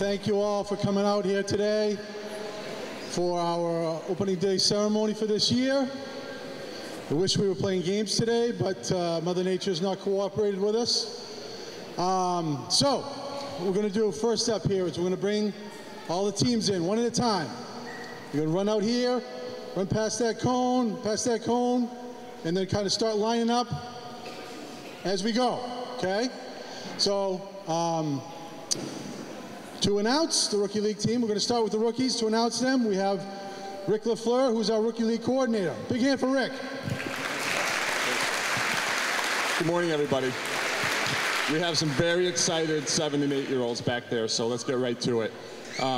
thank you all for coming out here today for our opening day ceremony for this year. I wish we were playing games today, but Mother Nature has not cooperated with us. So, what we're going to do first step here is we're going to bring all the teams in one at a time. You're going to run out here, run past that cone, and then kind of start lining up as we go, okay? So, to announce the Rookie League team, we're going to start with the rookies. To announce them, we have Rick LaFleur, who's our Rookie League coordinator. Big hand for Rick. Good morning, everybody. We have some very excited 7- and 8-year-olds back there, so let's get right to it.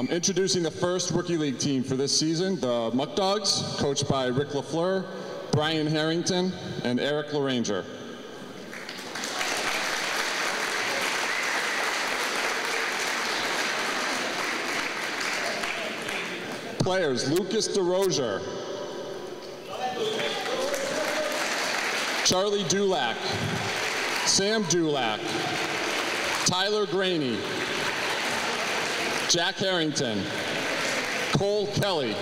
Introducing the first Rookie League team for this season, the Muck Dogs, coached by Rick LaFleur, Brian Harrington, and Eric LaRanger. Players, Lucas DeRozier, Charlie Dulac, Sam Dulac, Tyler Graney, Jack Harrington, Cole Kelly,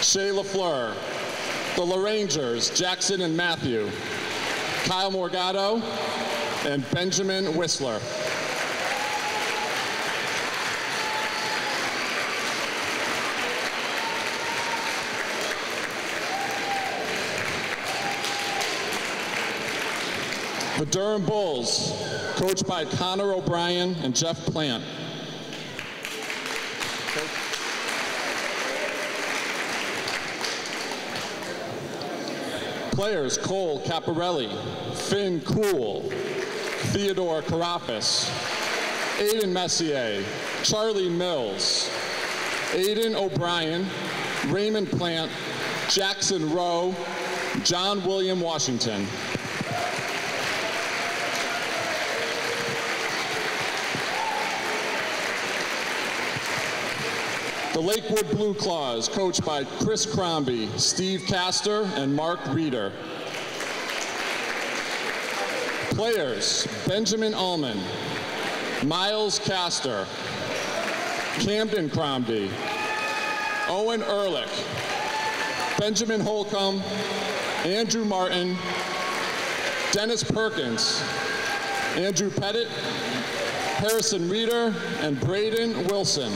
Shay LaFleur, the LaRangers, Jackson and Matthew, Kyle Morgado, and Benjamin Whistler. The Durham Bulls, coached by Connor O'Brien and Jeff Plant. Players, Cole Caparelli, Finn Cool, Theodore Carafas, Aiden Messier, Charlie Mills, Aiden O'Brien, Raymond Plant, Jackson Rowe, John William Washington. The Lakewood Blue Claws, coached by Chris Crombie, Steve Castor, and Mark Reeder. Players, Benjamin Ullman, Miles Castor, Camden Crombie, Owen Ehrlich, Benjamin Holcomb, Andrew Martin, Dennis Perkins, Andrew Pettit, Harrison Reeder, and Braden Wilson.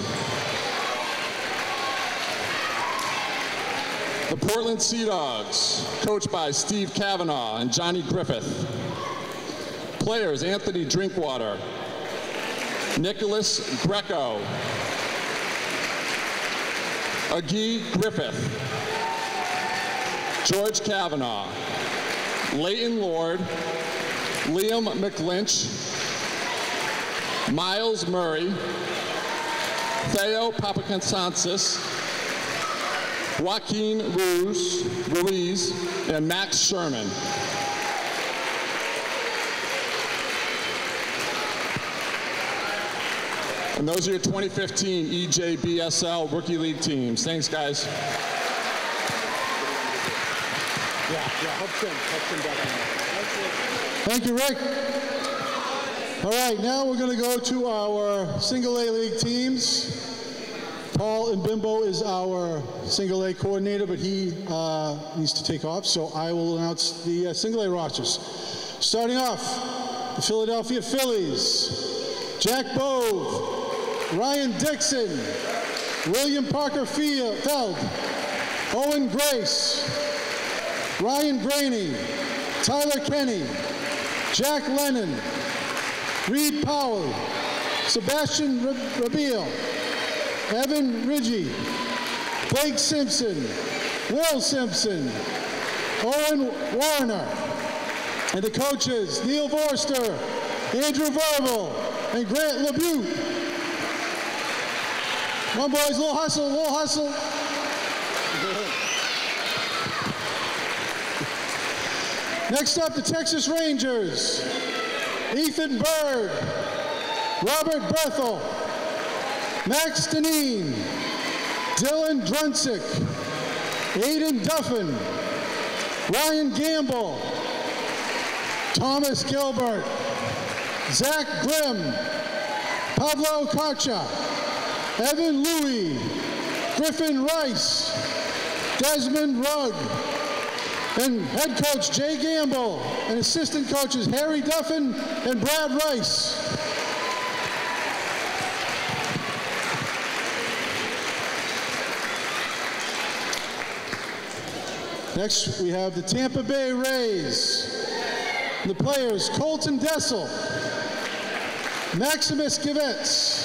The Portland Sea Dogs, coached by Steve Cavanaugh and Johnny Griffith. Players, Anthony Drinkwater, Nicholas Greco, Agee Griffith, George Cavanaugh, Leighton Lord, Liam McLynch, Miles Murray, Theo Papakonstansis, Joaquin Ruiz, and Max Sherman. And those are your 2015 EJBSL Rookie League teams. Thanks, guys. Thank you, Rick. All right, now we're going to go to our single A league teams. Paul Mbimbo is our single A coordinator, but he needs to take off, so I will announce the single A rosters. Starting off, the Philadelphia Phillies, Jack Bove, Ryan Dixon, William Parker Feld, Owen Grace, Ryan Graney, Tyler Kenny, Jack Lennon, Reed Powell, Sebastian Rabiel, Evan Ridgey, Blake Simpson, Will Simpson, Owen Warner, and the coaches, Neil Vorster, Andrew Verbal, and Grant LeBute. Come on, boys, a little hustle, a little hustle. Next up, the Texas Rangers, Ethan Bird, Robert Berthel, Max Deneen, Dylan Drunsick, Aiden Duffin, Ryan Gamble, Thomas Gilbert, Zach Grimm, Pablo Kacha, Evan Louie, Griffin Rice, Desmond Rugg, and head coach Jay Gamble, and assistant coaches Harry Duffin and Brad Rice. Next, we have the Tampa Bay Rays. The players, Colton Dessel, Maximus Givets,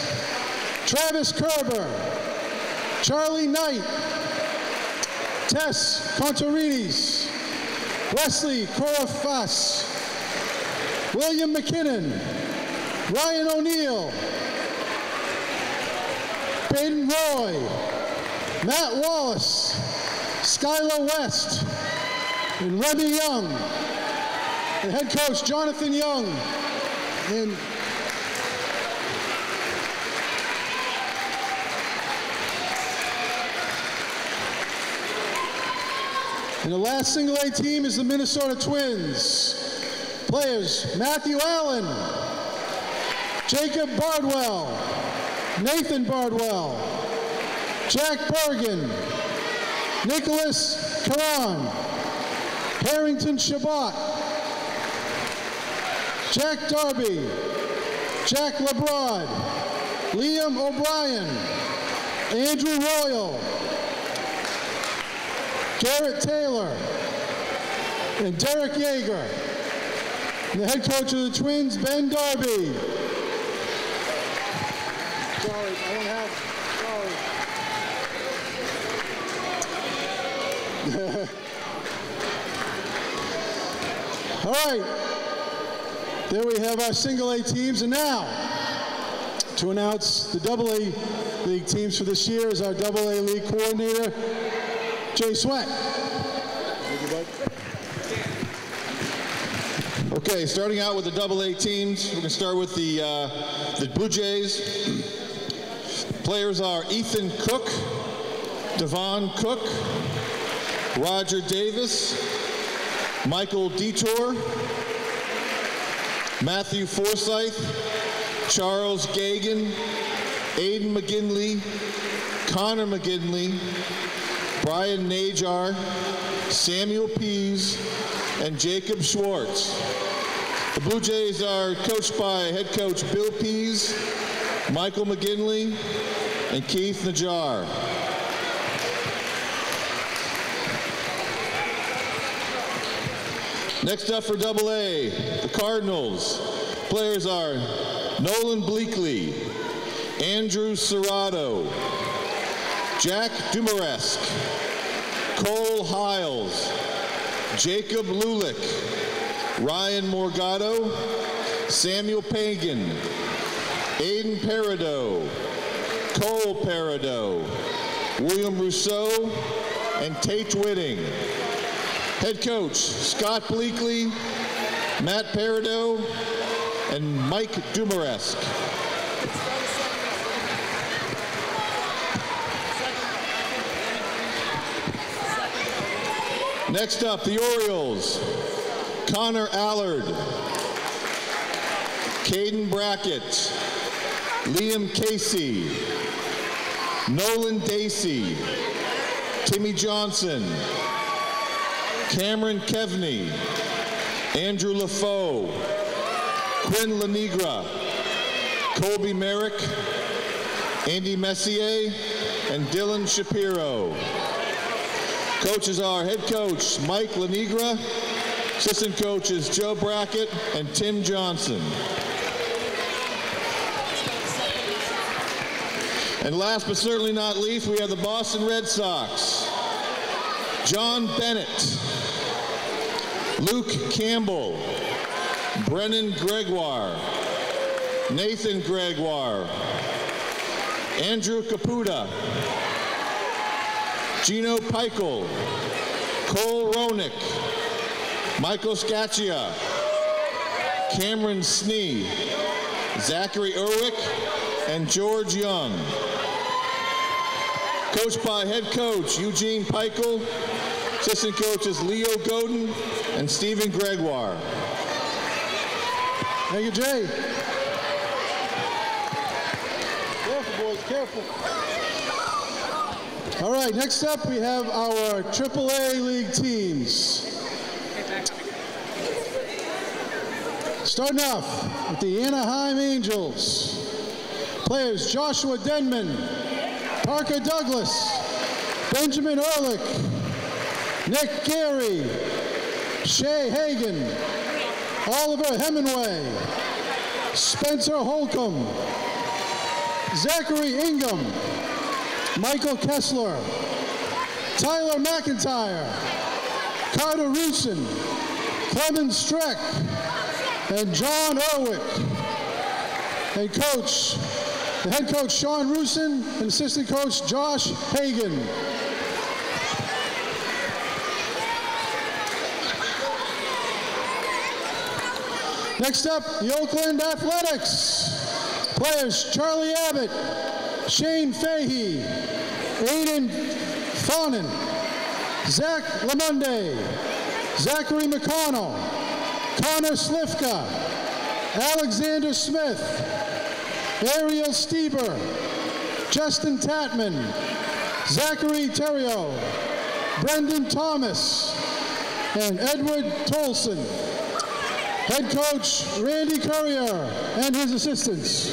Travis Kerber, Charlie Knight, Tess Contorinis, Wesley Corafas, William McKinnon, Ryan O'Neill, Peyton Roy, Matt Wallace, Skylar West, and Remy Young, and head coach Jonathan Young. And the last single A team is the Minnesota Twins. Players, Matthew Allen, Jacob Bardwell, Nathan Bardwell, Jack Bergen, Nicholas Karan, Harrington Shabbat, Jack Darby, Jack Lebrod, Liam O'Brien, Andrew Royal, Garrett Taylor, and Derek Yeager. And the head coach of the Twins, Ben Darby. Sorry, I don't have, sorry. All right, there we have our single A teams, and now to announce the double A league teams for this year is our double A league coordinator, Jay Sweat. Thank you, bud. Okay, starting out with the double A teams, we're going to start with the Blue Jays. Players are Ethan Cook, Devon Cook, Roger Davis, Michael Detour, Matthew Forsyth, Charles Gagan, Aiden McGinley, Connor McGinley, Brian Najar, Samuel Pease, and Jacob Schwartz. The Blue Jays are coached by head coach Bill Pease, Michael McGinley, and Keith Najar. Next up for Double A, the Cardinals. Players are Nolan Bleakley, Andrew Serrato, Jack Dumaresque, Cole Hiles, Jacob Lulick, Ryan Morgado, Samuel Pagan, Aiden Peridot, Cole Peridot, William Rousseau, and Tate Whitting. Head coach, Scott Bleakley, Matt Peridot, and Mike Dumaresque. Next up, the Orioles. Connor Allard, Caden Brackett, Liam Casey, Nolan Dacey, Timmy Johnson, Cameron Kevney, Andrew LaFoe, Quinn Lanigra, Colby Merrick, Andy Messier, and Dylan Shapiro. Coaches are head coach Mike Lanigra, assistant coaches Joe Brackett and Tim Johnson. And last but certainly not least, we have the Boston Red Sox. John Bennett, Luke Campbell, Brennan Gregoire, Nathan Gregoire, Andrew Caputa, Gino Peichel, Cole Ronick, Michael Scaccia, Cameron Snee, Zachary Erwick, and George Young. Coached by head coach Eugene Peichel, assistant coaches Leo Godin and Stephen Gregoire. Thank you, Jay. boys, careful. All right, next up we have our AAA League teams. Starting off with the Anaheim Angels. Players Joshua Denman, Parker Douglas, Benjamin Ehrlich, Nick Gary, Shea Hagan, Oliver Hemingway, Spencer Holcomb, Zachary Ingham, Michael Kessler, Tyler McIntyre, Carter Rusin, Clemens Streck, and John Erwick. And coach, the head coach Sean Rusin and assistant coach Josh Hagan. Next up, the Oakland Athletics. Players Charlie Abbott, Shane Fahey, Aiden Fawnin, Zach Lamonde, Zachary McConnell, Connor Slifka, Alexander Smith, Ariel Stieber, Justin Tatman, Zachary Terrio, Brendan Thomas, and Edward Tolson. Head coach Randy Currier and his assistants.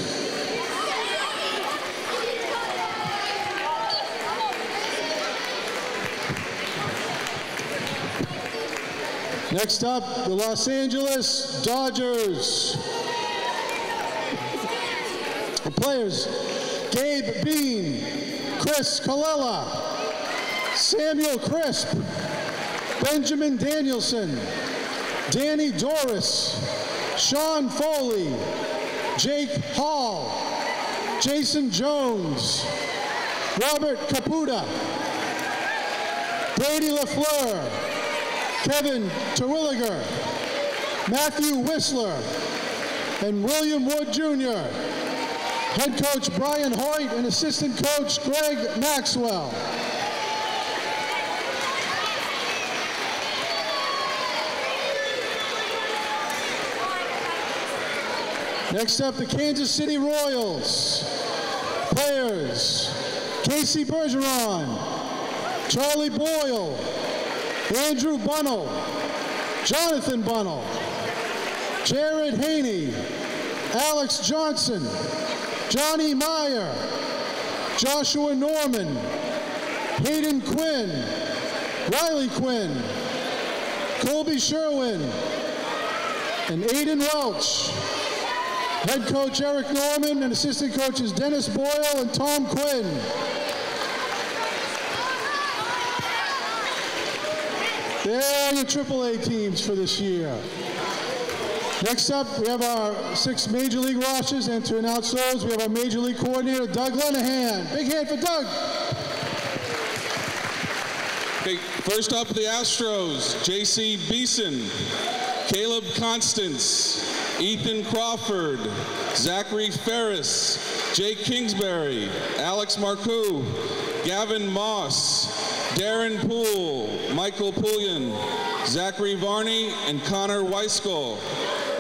Next up, the Los Angeles Dodgers. The players, Gabe Bean, Chris Colella, Samuel Crisp, Benjamin Danielson, Danny Doris, Sean Foley, Jake Hall, Jason Jones, Robert Caputa, Brady LaFleur, Kevin Terwilliger, Matthew Whistler, and William Wood Jr. Head coach Brian Hoyt and assistant coach Greg Maxwell. Next up, the Kansas City Royals. Players, Casey Bergeron, Charlie Boyle, Andrew Bunnell, Jonathan Bunnell, Jared Haney, Alex Johnson, Johnny Meyer, Joshua Norman, Hayden Quinn, Riley Quinn, Colby Sherwin, and Aiden Welch. Head coach Eric Norman and assistant coaches Dennis Boyle and Tom Quinn. There are your AAA teams for this year. Next up, we have our 6 Major League rosters, and to announce those, we have our Major League coordinator, Doug Lenahan. Big hand for Doug. Okay, first up, the Astros, J.C. Beeson, Caleb Constance, Ethan Crawford, Zachary Ferris, Jake Kingsbury, Alex Marcoux, Gavin Moss, Darren Poole, Michael Pullian, Zachary Varney, and Connor Weiskull.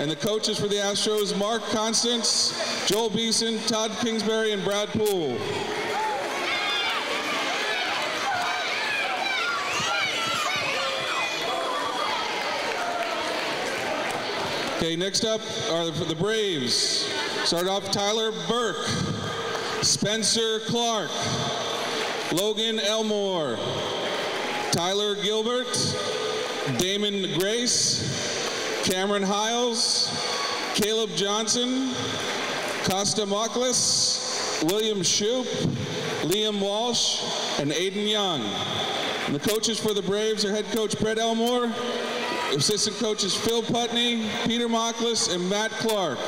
And the coaches for the Astros, Mark Constance, Joel Beeson, Todd Kingsbury, and Brad Poole. Okay, next up are the Braves. Start off Tyler Burke, Spencer Clark, Logan Elmore, Tyler Gilbert, Damon Grace, Cameron Hiles, Caleb Johnson, Costa Moklis, William Shoup, Liam Walsh, and Aiden Young. And the coaches for the Braves are head coach Brett Elmore, assistant coaches Phil Putney, Peter Moklis, and Matt Clark.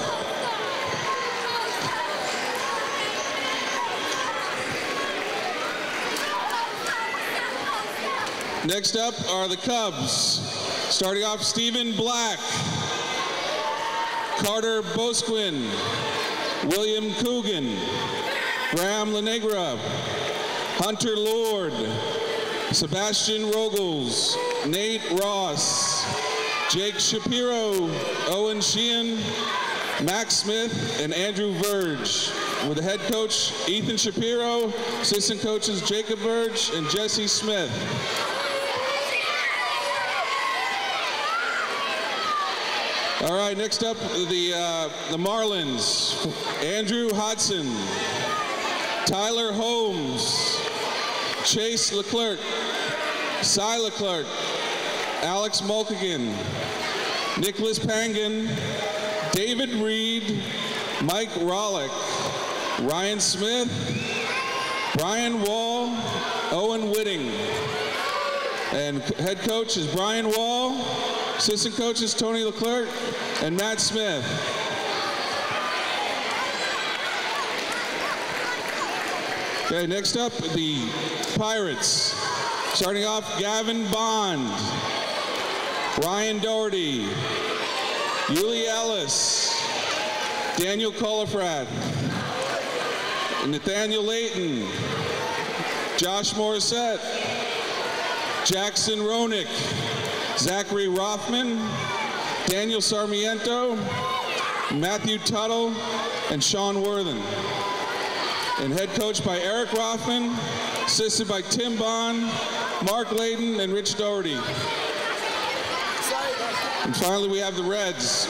Next up are the Cubs. Starting off, Stephen Black, Carter Bosquin, William Coogan, Graham Lanegra, Hunter Lord, Sebastian Rogels, Nate Ross, Jake Shapiro, Owen Sheehan, Max Smith, and Andrew Verge. with the head coach Ethan Shapiro, assistant coaches Jacob Burge and Jesse Smith. All right, next up, the Marlins. Andrew Hodson, Tyler Holmes, Chase Leclerc, Cy Leclerc, Alex Mulkigan, Nicholas Pangan, David Reed, Mike Rollick, Ryan Smith, Brian Wall, Owen Whitting. And head coach is Brian Wall, assistant coaches Tony Leclerc and Matt Smith. Okay, next up, the Pirates. Starting off, Gavin Bond, Ryan Doherty, Yuli Ellis, Daniel Colifrat, Nathaniel Layton, Josh Morissette, Jackson Ronick, Zachary Rothman, Daniel Sarmiento, Matthew Tuttle, and Sean Worthen. And head coached by Eric Rothman, assisted by Tim Bond, Mark Layton, and Rich Doherty. And finally, we have the Reds.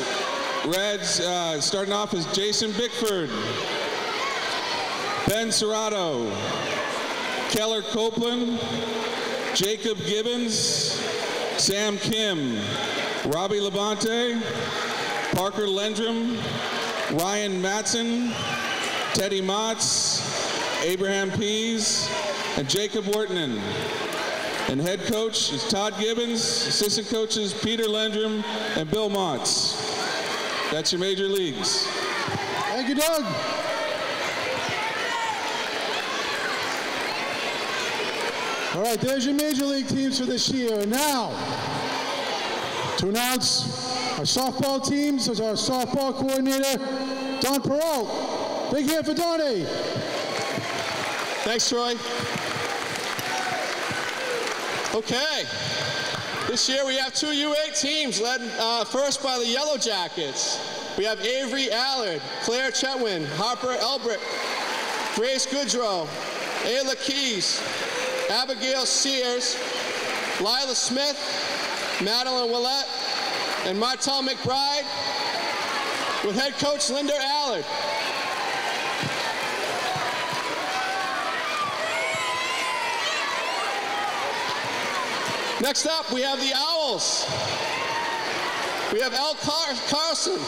Reds, starting off is Jason Bickford, Ben Serrato, Keller Copeland, Jacob Gibbons, Sam Kim, Robbie Labonte, Parker Lendrum, Ryan Matson, Teddy Motz, Abraham Pease, and Jacob Wortman. And head coach is Todd Gibbons, assistant coaches Peter Lendrum and Bill Motz. That's your major leagues. Thank you, Doug. All right, there's your major league teams for this year. And now, to announce our softball teams, is our softball coordinator, Don Peralt. Big hand for Donnie. Thanks, Troy. Okay. This year we have two U8 teams led first by the Yellow Jackets. We have Avery Allard, Claire Chetwin, Harper Elbrick, Grace Goodrow, Ayla Keys, Abigail Sears, Lila Smith, Madeline Willette, and Martel McBride, with head coach Linda Allard. Next up, we have the Owls. We have Elle Carson,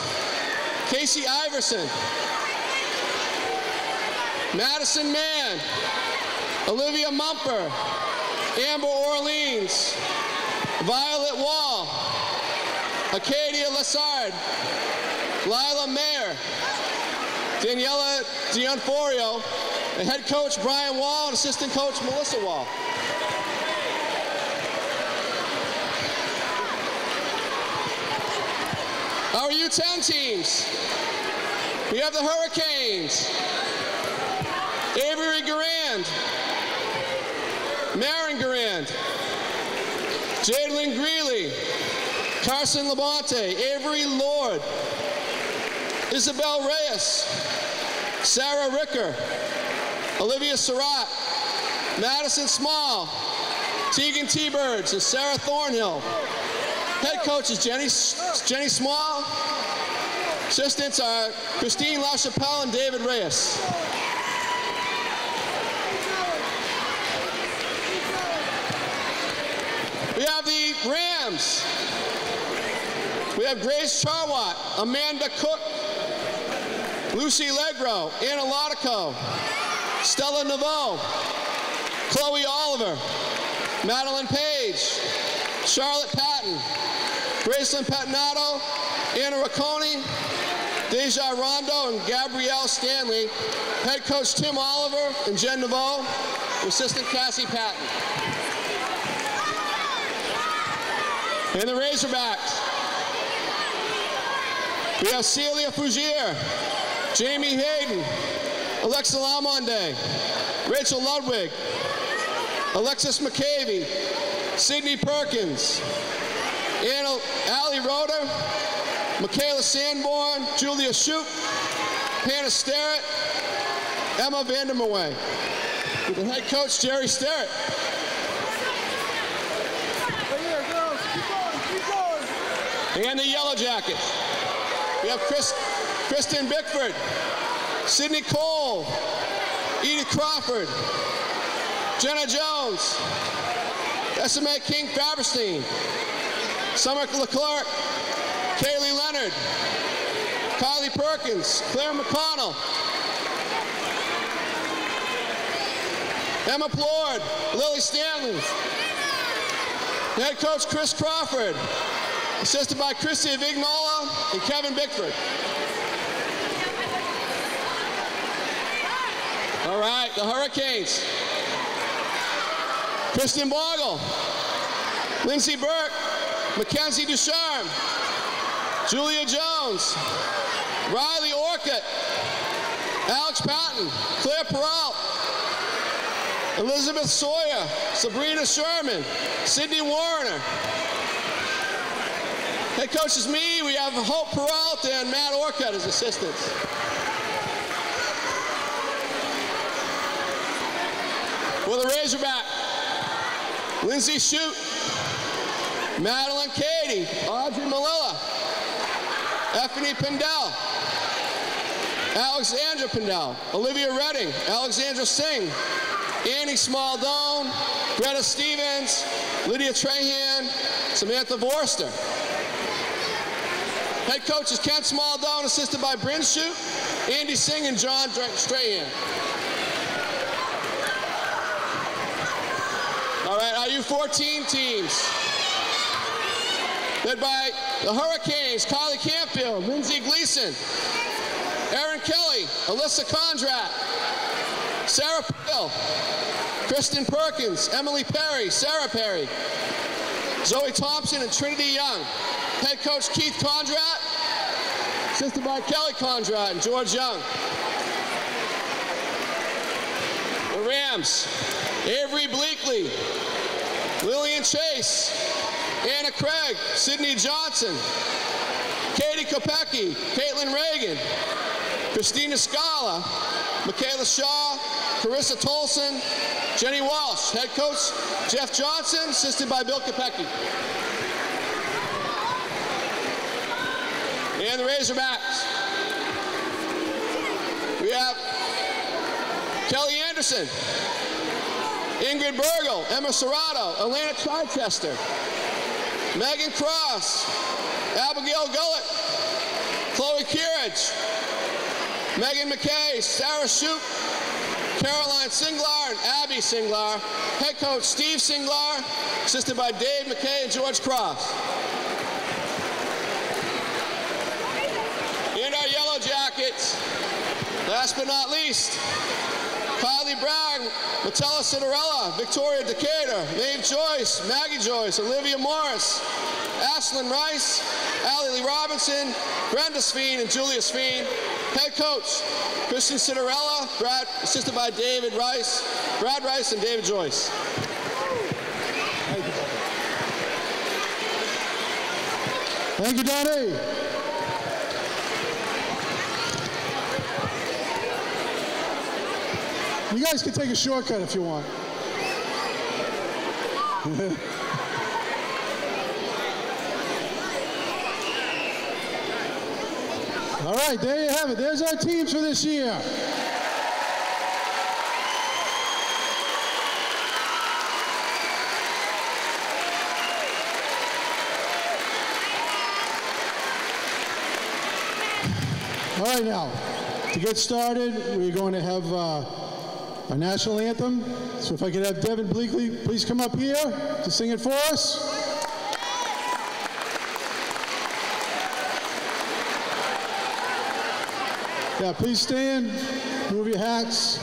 Casey Iverson, Madison Mann, Olivia Mumper, Amber Orleans, Violet Wall, Acadia Lassard, Lila Mayer, Daniela Dionforio, and head coach Brian Wall and assistant coach Melissa Wall. Our U10 teams. We have the Hurricanes, Avery Garand, Marin Garand, Jadlyn Greeley, Carson Labonte, Avery Lord, Isabel Reyes, Sarah Ricker, Olivia Surratt, Madison Small, Tegan T-Birds, and Sarah Thornhill. Head coaches Jenny Small. Assistants are Christine LaChapelle and David Reyes. We have the Rams. We have Grace Charwat, Amanda Cook, Lucy Legro, Anna Lotico, Stella Naveau, Chloe Oliver, Madeline Page, Charlotte Patton, Graceland Patinato, Anna Racconi, Deja Rondo, and Gabrielle Stanley. Head coach Tim Oliver and Jen Naveau, assistant Cassie Patton. And the Razorbacks. We have Celia Fougier, Jamie Hayden, Alexa Lamonde, Rachel Ludwig, Alexis McCavey, Sydney Perkins, Allie Roeder, Michaela Sanborn, Julia Shoup, Hannah Sterrett, Emma Vandermeer. With the head coach, Jerry Sterrett. And the Yellow Jackets. We have Kristen Bickford, Sydney Cole, Edith Crawford, Jenna Jones, SMA King Faberstein, Summer Leclerc, Kaylee Leonard, Kylie Perkins, Claire McConnell, Emma Plord, Lily Stanley, head coach Chris Crawford, assisted by Christy Vignola and Kevin Bickford. All right, the Hurricanes. Kristen Bogle, Lindsay Burke, Mackenzie Ducharme, Julia Jones, Riley Orcutt, Alex Patton, Claire Peralt, Elizabeth Sawyer, Sabrina Sherman, Sydney Warner. Head coach is me. We have Hope Peralt and Matt Orcutt as assistants. For the Razorback, Lindsay Shute, Madeline Cady, Audrey Malilla, Effany Pindell, Alexandra Pindell, Olivia Redding, Alexandra Singh, Annie Smaldone, Greta Stevens, Lydia Trahan, Samantha Vorster. Head coach is Ken Smaldone, assisted by Bryn Shute, Andy Singh, and John Strahan. All right, our U14 teams. Led by the Hurricanes, Kylie Campfield, Lindsay Gleason, Erin Kelly, Alyssa Condrat, Sarah Peel, Kristen Perkins, Emily Perry, Sarah Perry, Zoe Thompson, and Trinity Young. Head coach Keith Condrat, assisted by Kelly Condrat and George Young. The Rams, Avery Bleakley, Lillian Chase, Anna Craig, Sydney Johnson, Katie Kopecki, Caitlin Reagan, Christina Scala, Michaela Shaw, Carissa Tolson, Jenny Walsh. Head coach Jeff Johnson, assisted by Bill Kopecki. And the Razorbacks. We have Kelly Anderson, Ingrid Burgle, Emma Serrato, Elena Chichester, Megan Cross, Abigail Gullett, Chloe Kearage, Megan McKay, Sarah Shoup, Caroline Singlar, and Abby Singlar. Head coach Steve Singlar, assisted by Dave McKay and George Cross. And our Yellow Jackets, last but not least, Kylie Bragg, Matella Cinderella, Victoria Decatur, Maeve Joyce, Maggie Joyce, Olivia Morris, Ashlyn Rice, Allie Lee Robinson, Brenda Sveen, and Julia Sveen. Head coach, Christian Cinderella, assisted by David Rice, Brad Rice, and David Joyce. Thank you, Donnie. You guys can take a shortcut if you want. All right, there you have it. There's our teams for this year. All right, now, to get started, we're going to have our national anthem. So if I could have Devin Bleakley please come up here to sing it for us. Yeah, please stand, move your hats.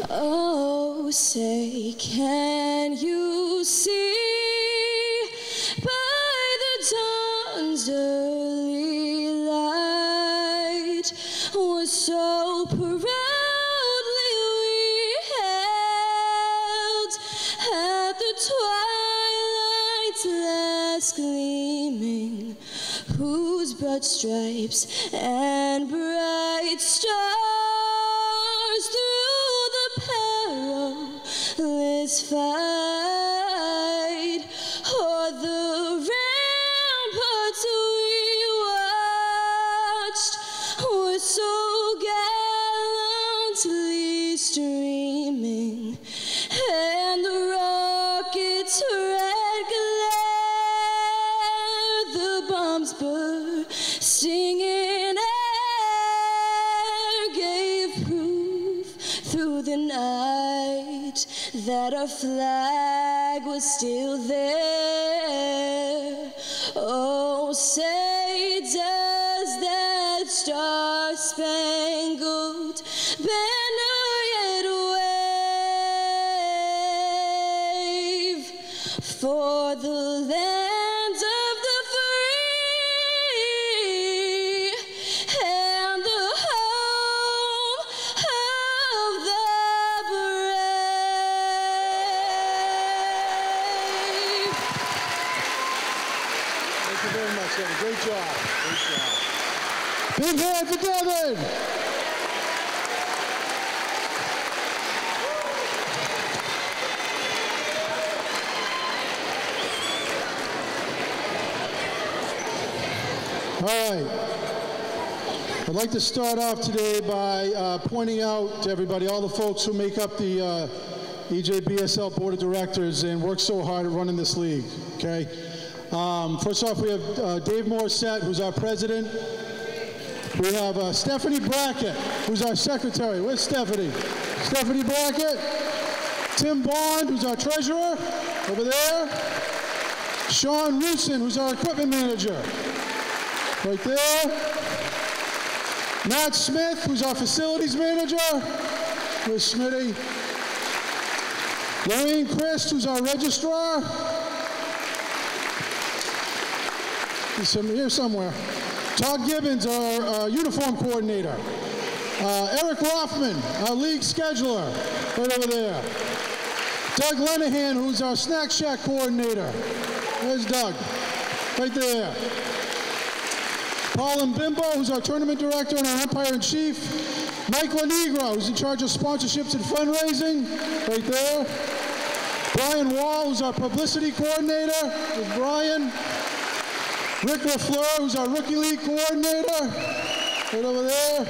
Oh, say, can you see by the dawn's early light what so proudly we held at the twilight's last gleaming? whose broad stripes and bright stars through the perilous fight, o'er the ramparts we watched were so gallantly streaming, and the rockets' red glare, the bombs bursting in air, gave proof through the night that our flag was still there. Oh, say does that star-spangled banner yet wave for the lands of the free and the home of the brave? Thank you very much, Devin. Great job. Great job. Big hand for Devin. All right. I'd like to start off today by pointing out to everybody, all the folks who make up the EJBSL Board of Directors and work so hard at running this league, okay? First off, we have Dave Morissette, who's our president. We have Stephanie Brackett, who's our secretary. Where's Stephanie? Stephanie Brackett. Tim Bond, who's our treasurer, over there. Sean Rusin, who's our equipment manager, right there. Matt Smith, who's our facilities manager. Where's Smitty? Lorraine Christ, who's our registrar. He's here somewhere. Todd Gibbons, our uniform coordinator. Eric Rothman, our league scheduler, right over there. Doug Lenahan, who's our snack shack coordinator. There's Doug, right there. Paul and Bimbo, who's our tournament director and our umpire-in-chief. Mike Lanigro, who's in charge of sponsorships and fundraising, right there. Brian Wall, who's our publicity coordinator. There's Brian. Rick LaFleur, who's our rookie league coordinator, right over there.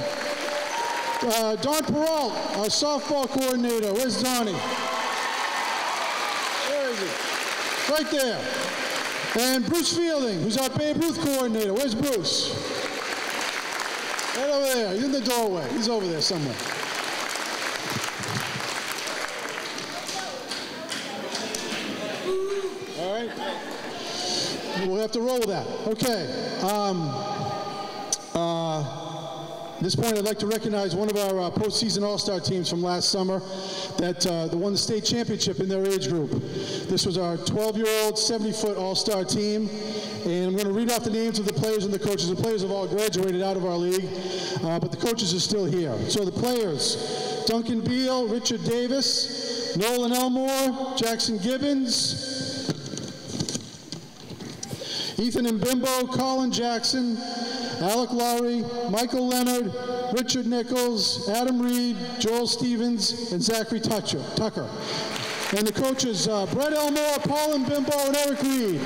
Don Peralt, our softball coordinator. Where's Donnie? Where is he? Right there. And Bruce Fielding, who's our Babe Ruth coordinator. Where's Bruce? Right over there. He's in the doorway. He's over there somewhere. All right. We'll have to roll with that. Okay. At this point, I'd like to recognize one of our postseason all-star teams from last summer that won the state championship in their age group. This was our 12-year-old, 70-foot all-star team. And I'm going to read off the names of the players and the coaches. The players have all graduated out of our league, but the coaches are still here. So the players: Duncan Beal, Richard Davis, Nolan Elmore, Jackson Gibbons, Ethan and Bimbo, Colin Jackson, Alec Lowry, Michael Leonard, Richard Nichols, Adam Reed, Joel Stevens, and Zachary Tucker. And the coaches, Brett Elmore, Paul and Bimbo, and Eric Reed.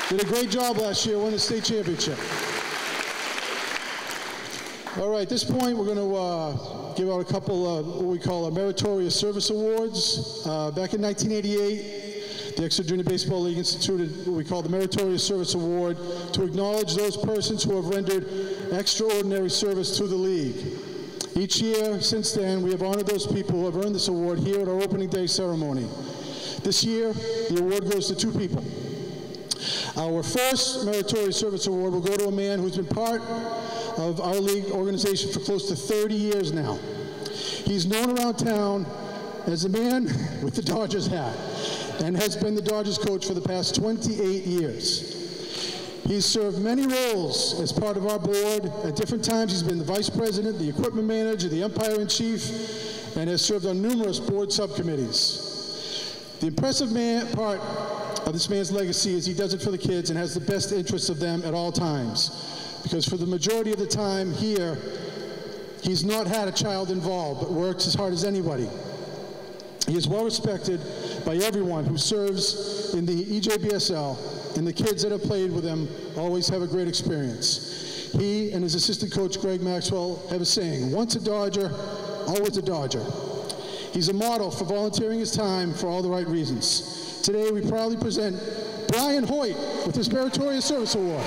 Did a great job last year, won the state championship. All right, at this point, we're going to give out a couple of what we call meritorious service awards. Back in 1988, the Exeter Junior Baseball League instituted what we call the Meritorious Service Award to acknowledge those persons who have rendered extraordinary service to the league. Each year since then, we have honored those people who have earned this award here at our opening day ceremony. This year, the award goes to 2 people. Our first Meritorious Service Award will go to a man who's been part of our league organization for close to 30 years now. He's known around town as the man with the Dodgers hat, and has been the Dodgers coach for the past 28 years. He's served many roles as part of our board. At different times, he's been the vice president, the equipment manager, the umpire-in-chief, and has served on numerous board subcommittees. The impressive part of this man's legacy is he does it for the kids and has the best interests of them at all times. Because for the majority of the time here, he's not had a child involved, but works as hard as anybody. He is well respected by everyone who serves in the EJBSL, and the kids that have played with him always have a great experience. He and his assistant coach, Greg Maxwell, have a saying, once a Dodger, always a Dodger. He's a model for volunteering his time for all the right reasons. Today, we proudly present Brian Hoyt with his Meritorious Service Award.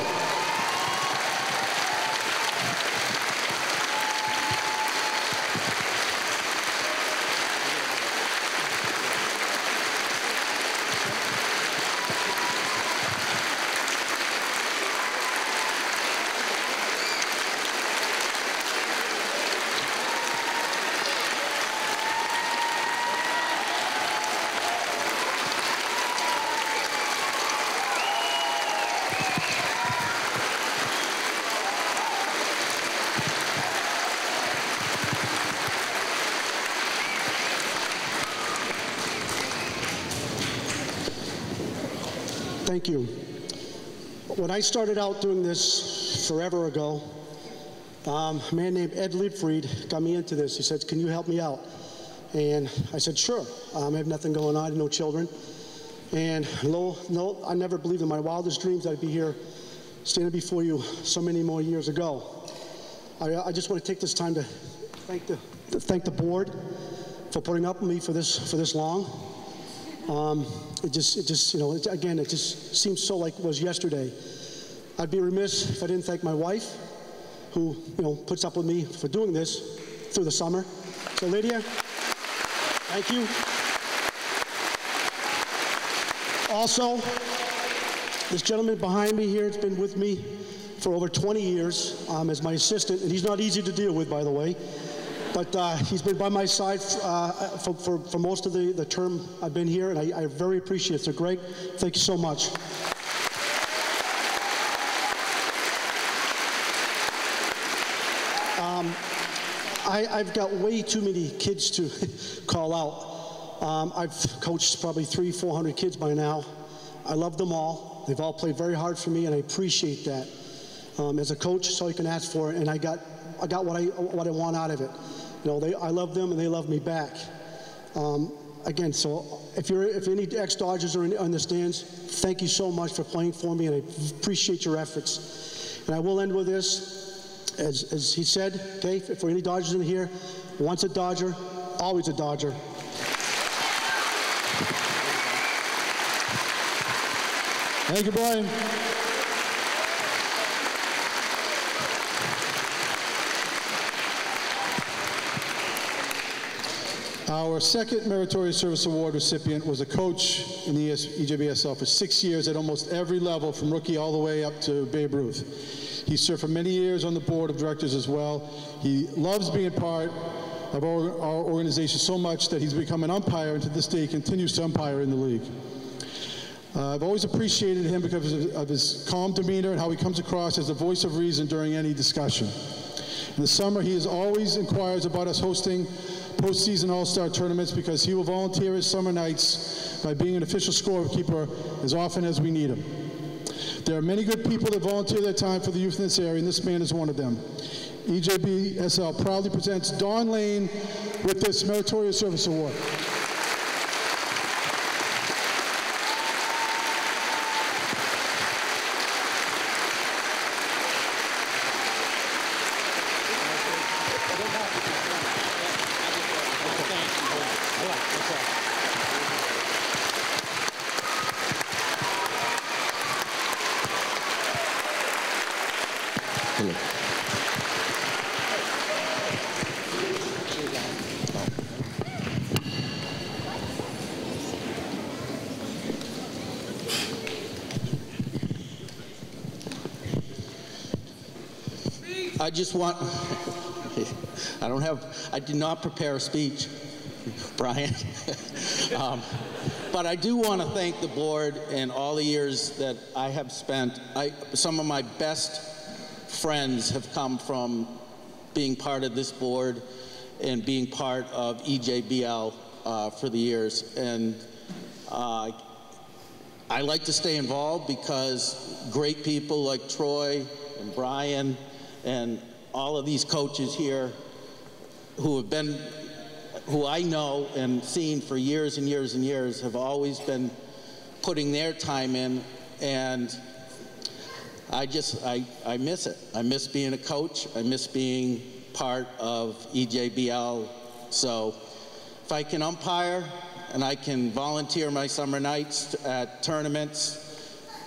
Thank you. When I started out doing this forever ago, a man named Ed Liebfried got me into this. He said, can you help me out? And I said, sure. I have nothing going on, no children. And no, I never believed in my wildest dreams that I'd be here standing before you so many more years ago. I just want to take this time to thank the board for putting up with me for this long. It just, you know, again, it just seems so like it was yesterday. I'd be remiss if I didn't thank my wife, who, you know, puts up with me for doing this through the summer. So, Lydia, thank you. Also, this gentleman behind me here has been with me for over 20 years as my assistant, and he's not easy to deal with, by the way. But he's been by my side for most of the term I've been here, and I very appreciate it. So, Greg, thank you so much. I've got way too many kids to call out. I've coached probably 300-400 kids by now. I love them all. They've all played very hard for me, and I appreciate that. As a coach, that's all you can ask for, and I got what I want out of it. You know, I love them and they love me back. Again, so if any ex-Dodgers are in the stands, thank you so much for playing for me, and I appreciate your efforts. And I will end with this, as he said, okay, for any Dodgers in here, once a Dodger, always a Dodger. Thank you, Brian. Our second Meritorious Service Award recipient was a coach in the EJBSL for 6 years at almost every level, from rookie all the way up to Babe Ruth. He served for many years on the board of directors as well. He loves being part of our organization so much that he's become an umpire, and to this day he continues to umpire in the league. I've always appreciated him because of his calm demeanor and how he comes across as a voice of reason during any discussion. In the summer, he always inquires about us hosting postseason all-star tournaments, because he will volunteer his summer nights by being an official scorekeeper as often as we need him. There are many good people that volunteer their time for the youth in this area, and this man is one of them. EJBSL proudly presents Don Lane with this Meritorious Service Award. I just want, I did not prepare a speech, Brian. But I do want to thank the board and all the years that I have spent. Some of my best friends have come from being part of this board and being part of EJBL for the years. And I like to stay involved because great people like Troy and Brian and all of these coaches here who I know and seen for years and years and years have always been putting their time in, and I miss it. I miss being a coach. I miss being part of EJBL. So if I can umpire and I can volunteer my summer nights at tournaments,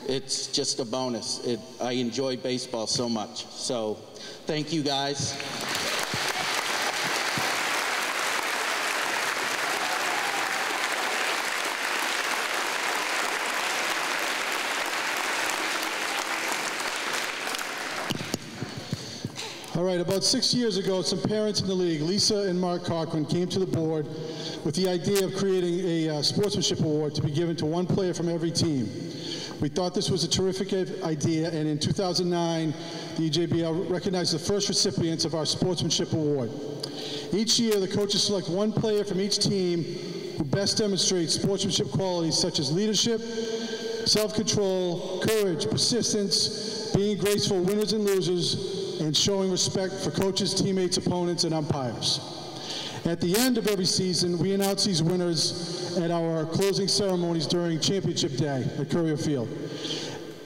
it's just a bonus. I enjoy baseball so much. So thank you guys. All right, about 6 years ago, some parents in the league, Lisa and Mark Cochran, came to the board with the idea of creating a sportsmanship award to be given to one player from every team. We thought this was a terrific idea, and in 2009, the EJBL recognized the first recipients of our sportsmanship award. Each year, the coaches select one player from each team who best demonstrates sportsmanship qualities such as leadership, self-control, courage, persistence, being graceful winners and losers, and showing respect for coaches, teammates, opponents, and umpires. At the end of every season, we announce these winners at our closing ceremonies during Championship Day at Courier Field.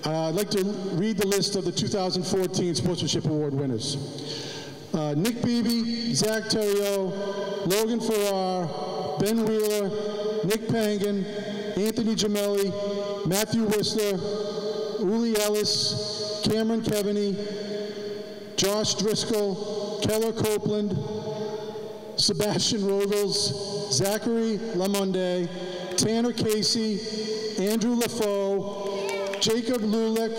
I'd like to read the list of the 2014 Sportsmanship Award winners. Nick Beebe, Zach Terrio, Logan Farrar, Ben Wheeler, Nick Pangan, Anthony Gemelli, Matthew Whistler, Uli Ellis, Cameron Keveney, Josh Driscoll, Keller Copeland, Sebastian Rogels, Zachary Lamonde, Tanner Casey, Andrew LaFoe, Jacob Lulick,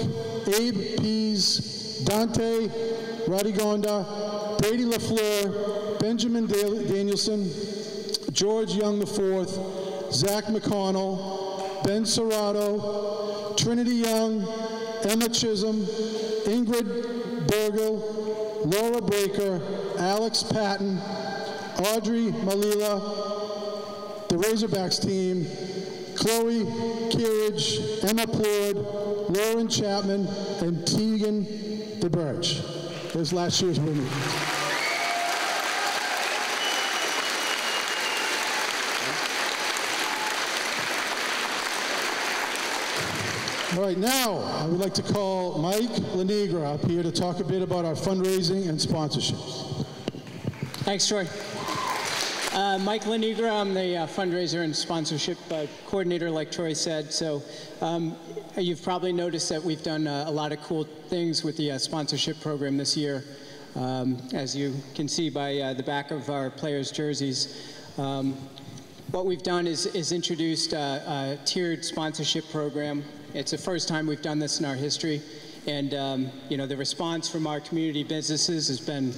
Abe Pease, Dante Radigonda, Brady LaFleur, Benjamin Danielson, George Young IV, Zach McConnell, Ben Serrato, Trinity Young, Emma Chisholm, Ingrid Bergel, Laura Baker, Alex Patton, Audrey Malila, the Razorbacks team, Chloe Kearage, Emma Plourde, Lauren Chapman, and Tegan DeBurge. There's last year's winner. All right, now I would like to call Mike Lanigra up here to talk a bit about our fundraising and sponsorships. Thanks, Troy. Mike Lanigra, I'm the fundraiser and sponsorship coordinator, like Troy said. So you've probably noticed that we've done a lot of cool things with the sponsorship program this year. As you can see by the back of our players' jerseys. What we've done is introduced a tiered sponsorship program. It's the first time we've done this in our history. And you know, the response from our community businesses has been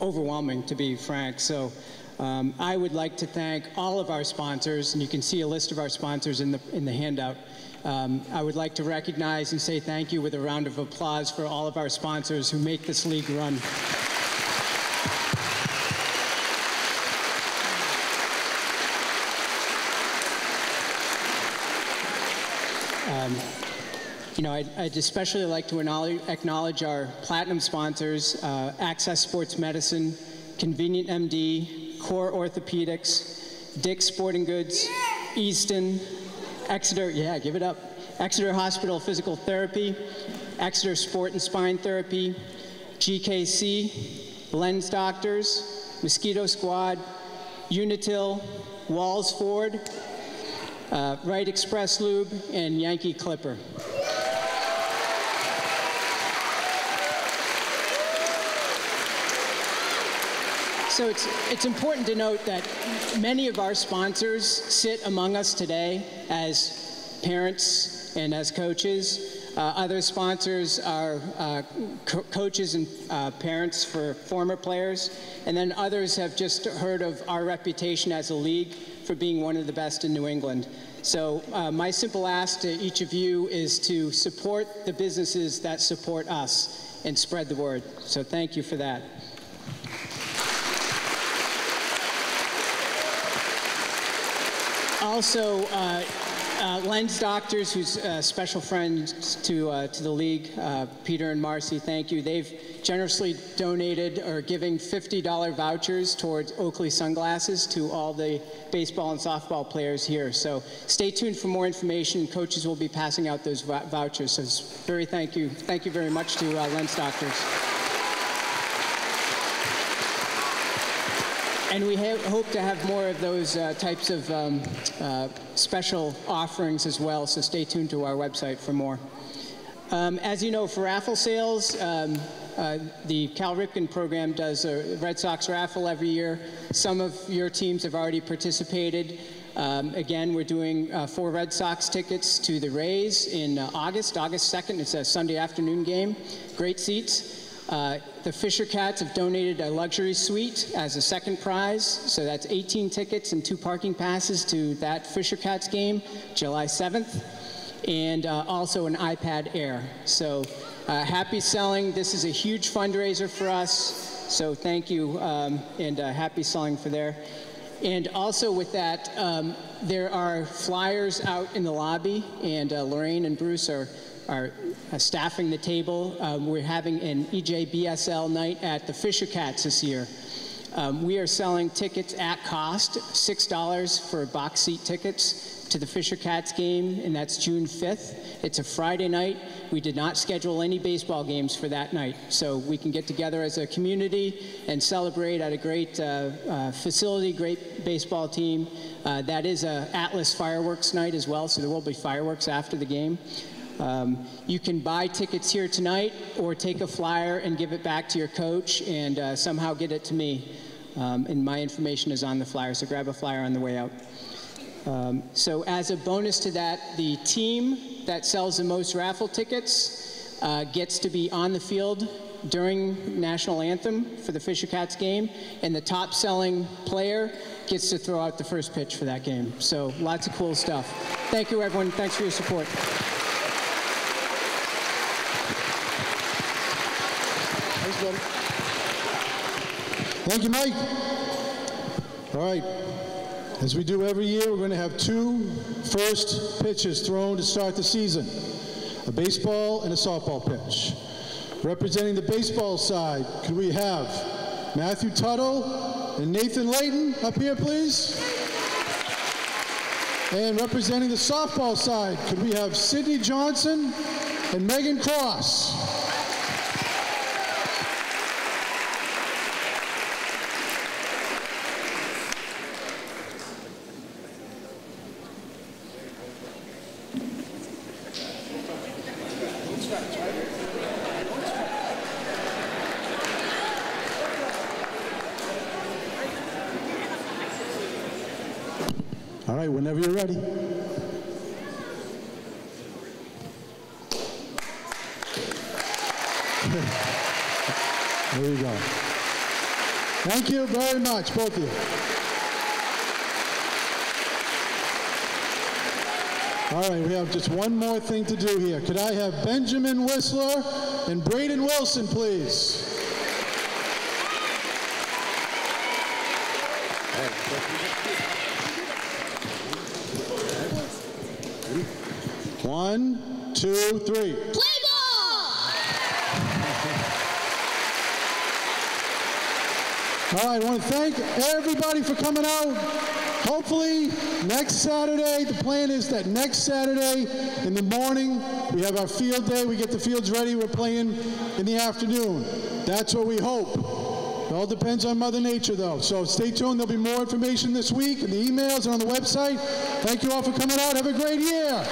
overwhelming, to be frank. So I would like to thank all of our sponsors, and you can see a list of our sponsors in the handout. I would like to recognize and say thank you with a round of applause for all of our sponsors who make this league run. You know, I'd especially like to acknowledge our platinum sponsors, Access Sports Medicine, Convenient MD, Core Orthopedics, Dick's Sporting Goods, Easton, Exeter, yeah, give it up, Exeter Hospital Physical Therapy, Exeter Sport and Spine Therapy, GKC, Lens Doctors, Mosquito Squad, Unitil, Walls Ford, Wright Express Lube, and Yankee Clipper. So it's important to note that many of our sponsors sit among us today as parents and as coaches. Other sponsors are coaches and parents for former players. And then others have just heard of our reputation as a league for being one of the best in New England. So my simple ask to each of you is to support the businesses that support us and spread the word. So thank you for that. Also, Lens Doctors, who's special friends to the league, Peter and Marcy, thank you. They've generously donated or giving $50 vouchers towards Oakley sunglasses to all the baseball and softball players here. So stay tuned for more information. Coaches will be passing out those vouchers. So thank you very much to Lens Doctors. And we hope to have more of those types of special offerings as well, so stay tuned to our website for more. As you know, for raffle sales, the Cal Ripken program does a Red Sox raffle every year. Some of your teams have already participated. Again, we're doing 4 Red Sox tickets to the Rays in August 2nd. It's a Sunday afternoon game. Great seats. The Fisher Cats have donated a luxury suite as a second prize, so that's 18 tickets and 2 parking passes to that Fisher Cats game, July 7th, and also an iPad Air. So happy selling. This is a huge fundraiser for us, so thank you, and happy selling for there. And also with that, there are flyers out in the lobby, and Lorraine and Bruce are staffing the table. We're having an EJBSL night at the Fisher Cats this year. We are selling tickets at cost, $6 for box seat tickets to the Fisher Cats game, and that's June 5th. It's a Friday night. We did not schedule any baseball games for that night, so we can get together as a community and celebrate at a great facility, great baseball team. That is a Atlas fireworks night as well, so there will be fireworks after the game. You can buy tickets here tonight or take a flyer and give it back to your coach and somehow get it to me. And my information is on the flyer, so grab a flyer on the way out. So as a bonus to that, the team that sells the most raffle tickets gets to be on the field during National Anthem for the Fisher Cats game, and the top selling player gets to throw out the first pitch for that game. So lots of cool stuff. Thank you, everyone. Thanks for your support. Thank you, Mike. All right. As we do every year, we're going to have 2 first pitches thrown to start the season, a baseball and a softball pitch. Representing the baseball side, could we have Matthew Tuttle and Nathan Layton up here, please? And representing the softball side, could we have Sydney Johnson and Megan Cross? All right, whenever you're ready. There you go. Thank you very much, both of you. All right, we have just one more thing to do here. Could I have Benjamin Whistler and Braden Wilson, please? One, two, three. Play ball! All right, I want to thank everybody for coming out. Hopefully, next Saturday, the plan is that next Saturday in the morning, we have our field day. We get the fields ready. We're playing in the afternoon. That's what we hope. It all depends on Mother Nature, though. So stay tuned. There'll be more information this week in the emails and on the website. Thank you all for coming out. Have a great year.